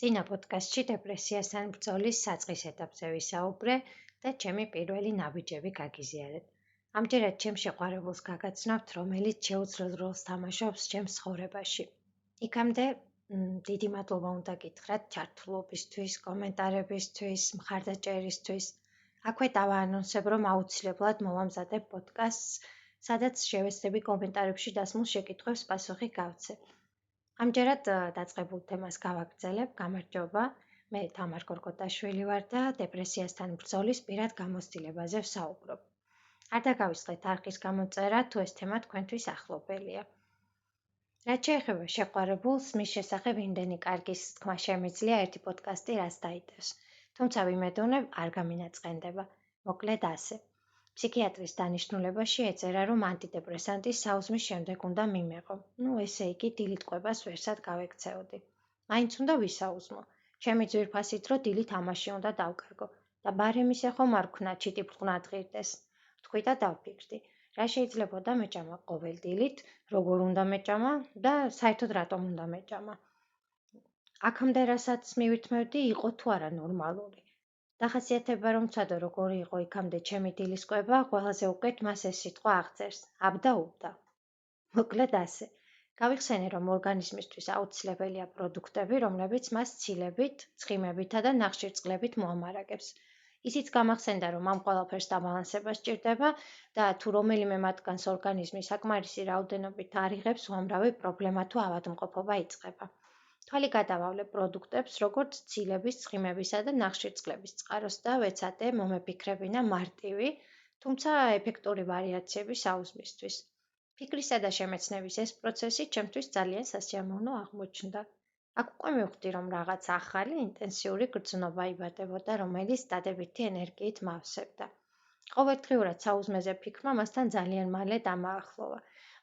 წინა პოდკასტში დეპრესიასთან ბრძოლის საწყის ეტაპზე ვისაუბრე და ჩემი პირველი ნაბიჯები გაგიზიარეთ. ამჯერად ჩემს შეყვარებულს გაგაცნობთ, რომელიც შეუცვლელ როლს თამაშობს ჩემს ცხოვრებაში. იქამდე დიდი მადლობა უნდა გითხრათ ჩართულობისთვის, კომენტარებისთვის, მხარდაჭერისთვის. აქვე დავაანონსებ, რომ აუცილებლად მოვამზადებ პოდკასტს, სადაც შევეცდები კომენტარებში დასმულ შეკითხვებს პასუხი გავცე. ამჯერად დაწყებულ თემას გავაგრძელებ, გამარჯობა. მე თამარ გორგოტაშვილი ვარ და დეპრესიასთან ბრძოლის პირად გამოცდილებაზე ვსაუბრობ. არ დაგავიწყდეთ არხის გამოწერა, თუ ეს თემა თქვენთვის ახლობელია. რაც შეეხება შეყვარებულს, მის შესახებ იმდენი კარგის თქმა შემიძლია ერთი პოდკასტი რაც დაიდევს. თუმცა ვიმედოვნებ, არ გამინაწყენდება. მოკლედ ასე. ფსიქიატრის დანიშნულებაში ეწერა, რომ ანტიდეპრესანტის საუზმის შემდეგ უნდა მიმეღო. ესე იგი, დილით კვებას ვერსად გავექცეოდი. მაინც უნდა ვისაუზმო. ჩემი ძვირფასი დრო დილით ამაში უნდა დავკარგო და ბარემისე ხომ არ ვქნა ჩიტიპყვნად ღირდეს. თქვი და დავფიქრდი. რა შეიძლებოდა მეჭამა ყოველ დილით, როგორ უნდა მეჭამა და საერთოდ რატომ უნდა მეჭამა. აქამდე რასაც მივირთმევდი, იყო თუ არა ნორმალური. დახასიათება რომ ვცადო როგორი იყო იქამდე ჩემი დილის კვება, ყველაზე უკეთ მას ეს სიტყვა აღწერს. აბდა-უბდა. მოკლედ ასე. გავიხსენე, რომ ორგანიზმისთვის აუცილებელია პროდუქტები, რომლებიც მას ცილებით, ცხიმებითა და ნახშირწყლებით მოამარაგებს. ისიც გამახსენდა, რომ ამ ყველაფერს დაბალანსება სჭირდება და თუ რომელიმე მათგანს ორგანიზმი საკმარისი რაოდენობით არ იღებს, უამრავი პრობლემა თუ ავადმყოფობა იწყება. თვალი გადავავლებ პროდუქტებს, როგორც ცილების, ცხიმებისა და ნახშირწყლების წყაროს და ვეცადე მომეფიქრებინა მარტივი, თუმცა ეფექტური ვარიაციები საუზმისთვის. ფიქრისა და შემეცნების ეს პროცესი ჩემთვის ძალიან სასიამოვნო აღმოჩნდა. აქ უკვე მივხვდი, რომ რაღაც ახალი, ინტენსიური გრძნობა იბადებოდა, რომელიც დადებითი ენერგიით მავსებდა. ყოველდღიურად საუზმეზე ფიქრმა მასთან ძალიან მალე დამაახლოვა.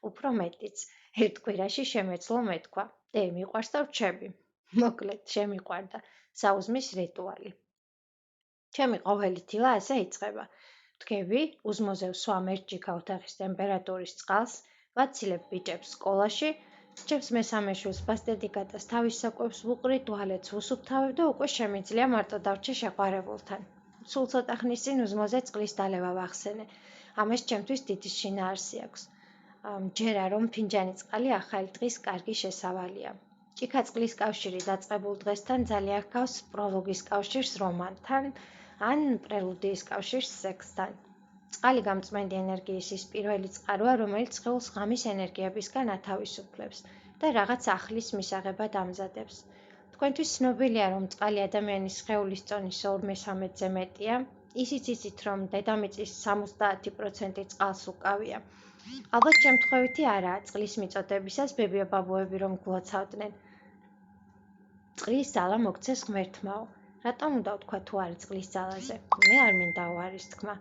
უფრო მეტიც, ერთ კვირაში შემეძლო მეთქვა. მიყვარს და ვრჩები. მოკლედ, შემიყვარდა საუზმის რიტუალი. ჩემი ყოველი დილა ასე იწყება. ვდგები, უზმოზე ვსვამ ერთჯიქა ოთახის ტემპერატურის წყალს, ვაცილებ ბიჭებს სკოლაში, ჩემს მესამე შვილს ბასტეტიკატას თავის საკვებს ვუყრი, ტუალეტს ვუსუფთავებ და უკვე შემიძლია მარტო დავრჩე შეყვარებულთან. სულ ცოტა ხნის წინ უზმოზე წყლის დალევა ვახსენე. ამას ჩემთვის დიდი შინაარსი აქვს. მჯერა რომ ფინჯანი წყალი ახალი დღის კარგი შესავალია. ჭიქა წყლის კავშირი დაწყებულ დღესთან ძალიან ჰგავს პროლოგის კავშირს რომანთან, ან პრელუდიის კავშირს სექსთან. წყალი გამწმენდი ენერგიის ის პირველი წყაროა, რომელიც სხეულს ღამის ენერგიებისგან ათავისუფლებს და რაღაც ახლის მისაღებად ამზადებს. თქვენთვის ცნობილია, რომ წყალი ადამიანის სხეულის წონის 2/3-ზე მეტია, ისიც იცით, რომ დედამიწის 70% წყალს უკავია. ალბათ შემთხვევითი არაა წყლის მიწოდებისას ბებია-ბაბუები რომ გლოცავდნენ. წყლის ძალა მოგცეს ღმერთმაო. რატომ უნდა ვთქვა თუ არა წყლის ძალაზე? მე არ მინდა უარის თქმა.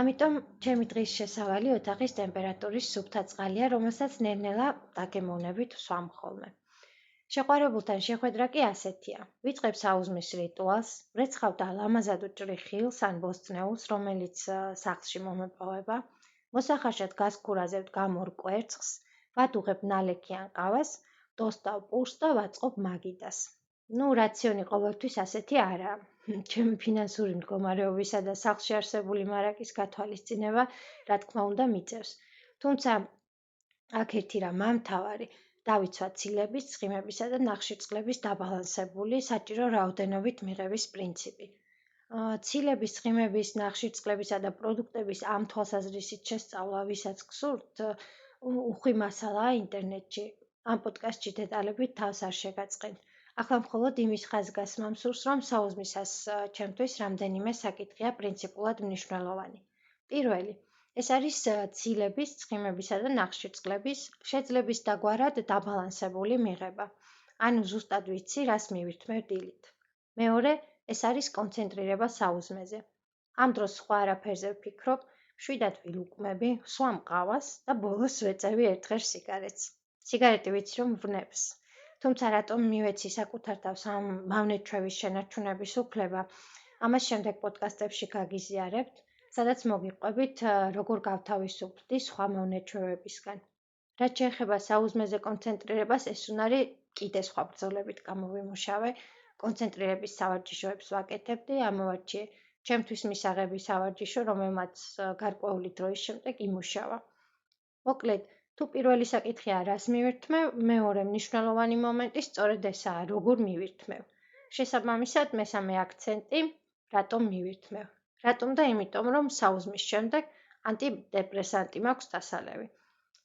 ამიტომ ჩემი დღის შესავალი ოთახის ტემპერატურის სუფთა წყალია, რომელსაც ნელ-ნელა დაგემოვნებით ვსვამ ხოლმე. შეყვარებულთან შეხვედრა კი ასეთია. ვიწყებ საუზმის რიტუალს, ვრეცხავ და ლამაზად ვჭრი ხილს ან ბოსტნეულს, რომელიც სახლში მომეპოვება. მოსახარშად გასქურაზე ვდგამ ორ კვერცხს, ვადუღებ ნალექი ან ყავას, დოსტავ პურს და ვაწყობ მაგიდას. რაციონი ყოველთვის ასეთი არაა. ჩემი ფინანსური მდგომარეობისა და სახლში არსებული მარაკის გათვალისწინება, რა თქმა უნდა, მიწევს. თუმცა აქ ერთი რამ ამთავარი, დავიცვა ცილების, ცხიმებისა და ნახშირწყლების დაბალანსებული, საჭირო რაოდენობით მიღების პრინციპი. ცილების, ცხიმების, ნახშირწყლებისა და პროდუქტების ამ თვალსაზრისით შესწავლა, ვისაც გსურთ, უხვი მასალაა ინტერნეტში. ამ პოდკასტში დეტალებით თავს არ შეგაწყენთ. ახლა მხოლოდ იმის ხაზგასმა მსურს, რომ საუზმისას ჩემთვის რამდენიმე საკითხია პრინციპულად მნიშვნელოვანი. პირველი, ეს არის ცილების, ცხიმებისა და ნახშირწყლების შეძლების დაგვარად დაბალანსებული მიღება. ანუ ზუსტად ვიცი, რას მივირთმევ დილით. მეორე, ეს არის კონცენტრირება საუზმეზე. ამ დროს სხვა არაფერზე ვფიქრობ, მშვიდად ვილუკმები, ვსვამ ყავას და ბოლოს ვეწევი ერთ-ღერ სიგარეტს. სიგარეტი ვიცი, რომ ვნებს. თუმცა რატომ მივეცი საკუთარ თავს ამ მავნეჩვევის შენარჩუნების უფლება, ამას შემდეგ პოდკასტებში გაგიზიარებთ, სადაც მოგიყვებით, როგორ გავთავისუფლდი სხვა მავნეჩვევებისგან. რაც შეეხება საუზმეზე კონცენტრირებას, ეს უნარი კიდე სხვა ბრძოლებით გამოვიმუშავე, კონცენტრირების სავარჯიშოებს ვაკეთებდი, ამოვარჩიე ჩემთვის მისაღები სავარჯიშო, რომელმაც გარკვეული დროის შემდეგ იმუშავა. მოკლედ, თუ პირველი საკითხია რას მივირთმევ, მეორე მნიშვნელოვანი მომენტი სწორედ ესაა, როგორ მივირთმევ. შესაბამისად, მესამე აქცენტი, რატომ მივირთმევ. რატომ და იმიტომ, რომ საუზმის შემდეგ ანტიდეპრესანტი მაქვს დასალევი.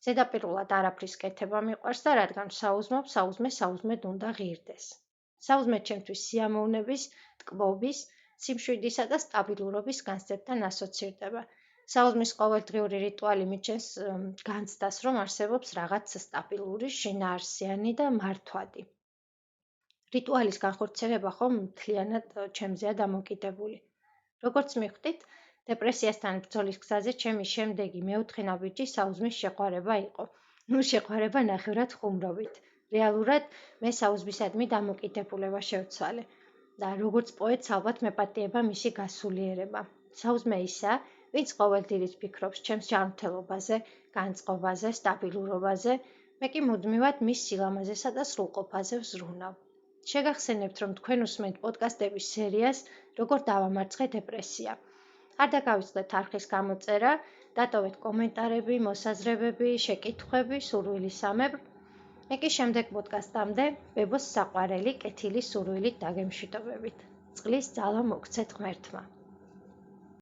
ზედაპირულად არაფრის კეთება მიყვარს და რადგან საუზმობ, საუზმედ უნდა ღირდეს. საუზმე ჩემთვის სიამოვნების, ტკბობის, სიმშვიდისა და სტაბილურობის განცდებთან ასოცირდება. საუზმის ყოველდღიური რიტუალი მიჩენს განცდას, რომ არსებობს რაღაც სტაბილური, შინაარსიანი და მართვადი. რიტუალის განხორციელება ხომ მთლიანად ჩემზეა დამოკიდებული. როგორც მიხვდით, დეპრესიასთან ბრძოლის გზაზე ჩემი შემდეგი მეოთხე ნაბიჯი საუზმის შეყვარება იყო. შეყვარება ნახევრად ხუმრობით. რეალურად მე საუზმისადმი დამოკიდებულება შევცვალე და როგორც პოეტს ალბათ მეპატიება მისი გასულიერება. საუზმე ისაა, ვინც ყოველდღიურად ფიქრობს ჩემს ჯანმრთელობაზე, განწყობაზე, სტაბილურობაზე, მე კი მუდმივად მის სილამაზესა და სრულყოფაზე ვზრუნავ. შეგახსენებთ, რომ თქვენ უსმენთ პოდკასტების სერიას როგორ დავამარცხე დეპრესია. არ დაგავიწყდეთ არხის გამოწერა, დატოვეთ კომენტარები, მოსაზრებები, შეკითხვები, სურვილისამებრ. მე კი შემდეგ პოდკასტამდე ბებოს საყვარელი კეთილი სურვილით დაგემშვიდობებით. წყლის ძალა მოგცეთ ღმერთმა.